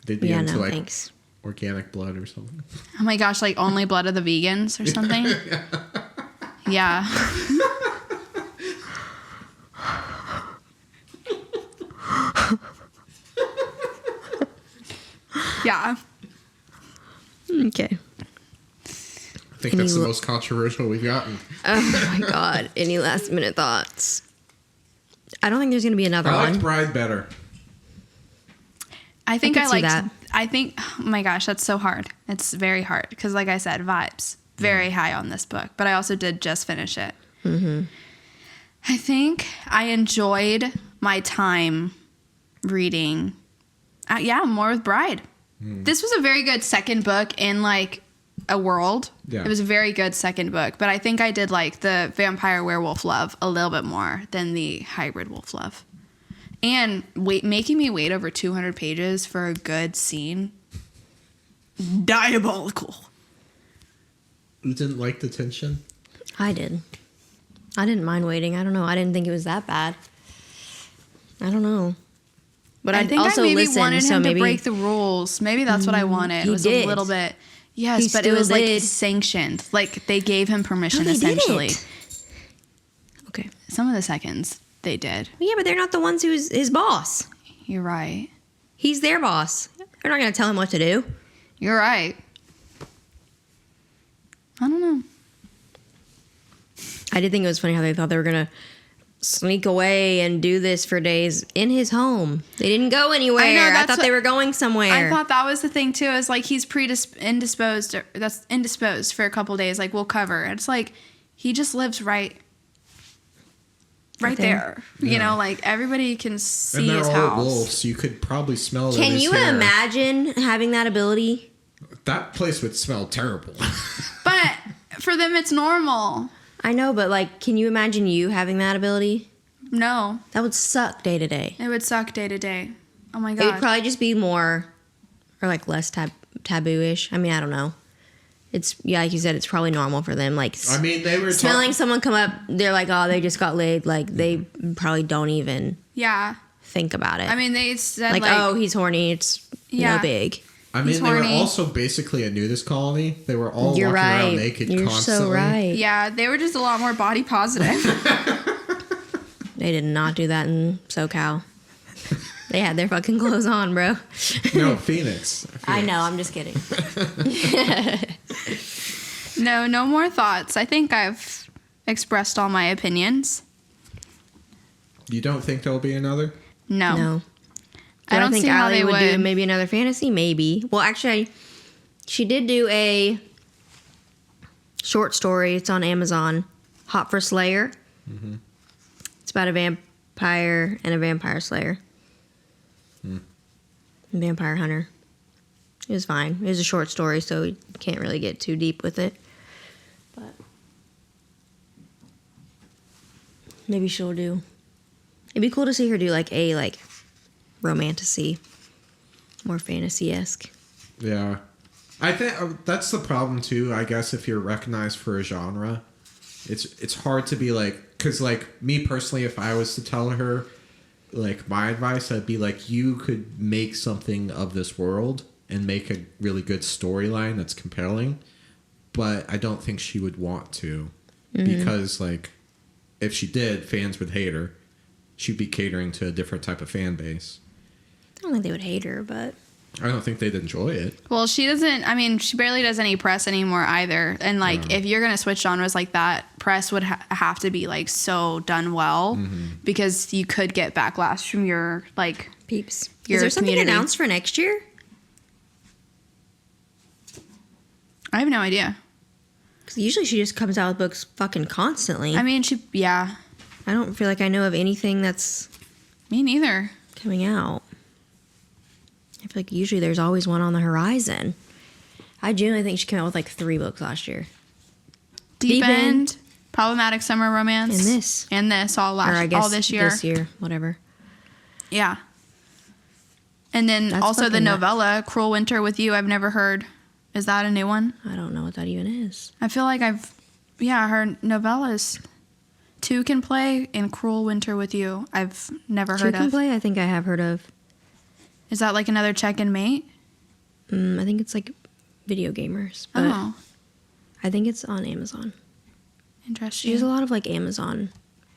They'd be Yeah, into no, thanks. organic blood or something. Oh my gosh, like only blood of the vegans or something. Yeah. Yeah. Okay. I think that's the most controversial we've gotten. Oh my god. Any last minute thoughts? I don't think there's gonna be another I one. liked Bride better. I think could I see liked that. I think oh my gosh, that's so hard. It's very hard because like I said, vibes very high on this book, but I also did just finish it. Mm-hmm. I think I enjoyed my time reading more with Bride. This was a very good second book in like a world. Yeah. It was a very good second book, but I think I did like the vampire werewolf love a little bit more than the hybrid wolf love. And making me wait over 200 pages for a good scene, diabolical. You didn't like the tension? I did. I didn't mind waiting. I don't know. I didn't think it was that bad. I don't know. But I think also I maybe listened, wanted so him maybe to break the rules. Maybe that's what I wanted. he It was did. a little bit. Yes, He but it still was like did. sanctioned. Like they gave him permission No, they essentially. didn't. Okay. Some of the seconds they did. Yeah, but they're not the ones who's his boss. You're right. He's their boss. They're not going to tell him what to do. You're right. I don't know. I did think it was funny how they thought they were going to sneak away and do this for days in his home. They didn't go anywhere. I know, I that's thought they were going somewhere. I thought that was the thing too. Is like he's indisposed. That's indisposed for a couple days. Like we'll cover. It's like he just lives right there. You Yeah. know, like everybody can see And they're his all house. wolves. You could probably smell that Can his you hair. imagine having that ability? That place would smell terrible. But for them, it's normal. I know, but like, can you imagine you having that ability? No, That would suck day to day. it would suck day to day. Oh my It would god. probably just be more, or like less taboo-ish. I mean, I don't know. It's, yeah, like you said, it's probably normal for them. Like, I mean, they were smelling someone come up, they're like, oh, they just got laid. Like, they probably don't even Yeah. think about it. I mean, they said like, oh, he's horny. It's Yeah. no big. I mean, he's they were horny. also basically a nudist colony. They were all You're walking right. around naked You're constantly. so right. yeah, they were just a lot more body positive. They did not do that in SoCal. They had their fucking clothes on, bro. No, Phoenix. I know. I'm just kidding. No more thoughts. I think I've expressed all my opinions. You don't think there'll be another? No. No. I don't see how Ali they would. do maybe another fantasy? Maybe. Well, actually, she did do a short story. It's on Amazon. Hot for Slayer. Mm-hmm. It's about a vampire and a vampire slayer. Vampire hunter. It was fine. It was a short story, so you can't really get too deep with it. But maybe she'll do. It'd be cool to see her do like a romantasy, more fantasy-esque. Yeah. I think that's the problem too, I guess, if you're recognized for a genre. It's hard to be like, because like me personally, if I was to tell her like my advice, I'd be like, you could make something of this world and make a really good storyline that's compelling, but I don't think she would want to, because like if she did, fans would hate her. She'd be catering to a different type of fan base. I don't think they would hate her, but I don't think they'd enjoy it. Well, she doesn't. I mean, she barely does any press anymore either. And like, if you're gonna switch genres like that, press would have to be like so done well, because you could get backlash from your like peeps. Your Is there something community. announced for next year? I have no idea. Because usually she just comes out with books fucking constantly. I mean, I don't feel like I know of anything that's me neither. coming out. I feel like usually there's always one on the horizon. I genuinely think she came out with like 3 books last year. Deep End, Problematic Summer Romance, And this. all this year. This year, whatever. Yeah. And then That's also the fucking nuts. novella, Cruel Winter with You, I've never heard. Is that a new one? I don't know what that even is. I feel like her novellas. Two Can Play and Cruel Winter with You, I've never heard Two Can of. Play, I think I have heard of. Is that like another check and mate? I think it's like video gamers. But Oh, I think it's on Amazon. She interesting. has a lot of like Amazon.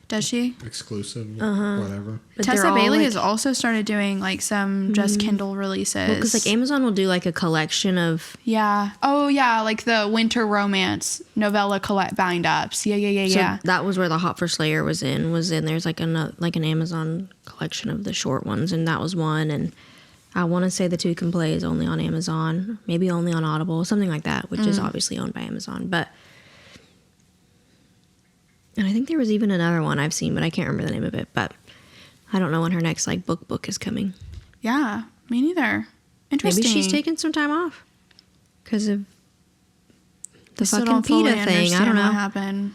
Does she? Exclusive, whatever. But they're Tessa all, Bailey like, has also started doing like some just Kindle releases. Well, because like Amazon will do like a collection of. Yeah. Oh, yeah. Like the winter romance novella bind ups. Yeah. So that was where the Hot for Slayer was in. There's like an Amazon collection of the short ones, and that was one. And I want to say the Two Can Play is only on Amazon, maybe only on Audible, something like that, which is obviously owned by Amazon. And I think there was even another one I've seen, but I can't remember the name of it. But I don't know when her next like book is coming. Yeah. Me neither. Interesting. Maybe she's taking some time off because of the Still fucking don't fully PETA thing. I understand don't know. what happened.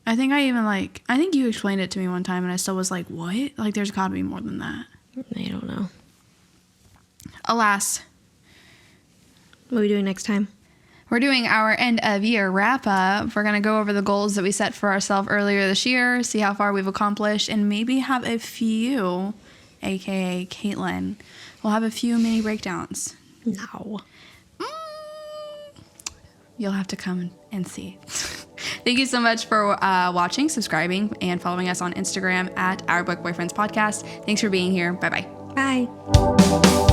I think you explained it to me one time and I still was like, what? Like there's gotta be more than that. I don't know. Alas. What are we doing next time? We're doing our end of year wrap up. We're going to go over the goals that we set for ourselves earlier this year, see how far we've accomplished, and maybe have a few, aka Caitlin, we'll have a few mini breakdowns. No. You'll have to come and see. Thank you so much for watching, subscribing, and following us on Instagram at Our Book Boyfriends Podcast. Thanks for being here. Bye-bye. Bye.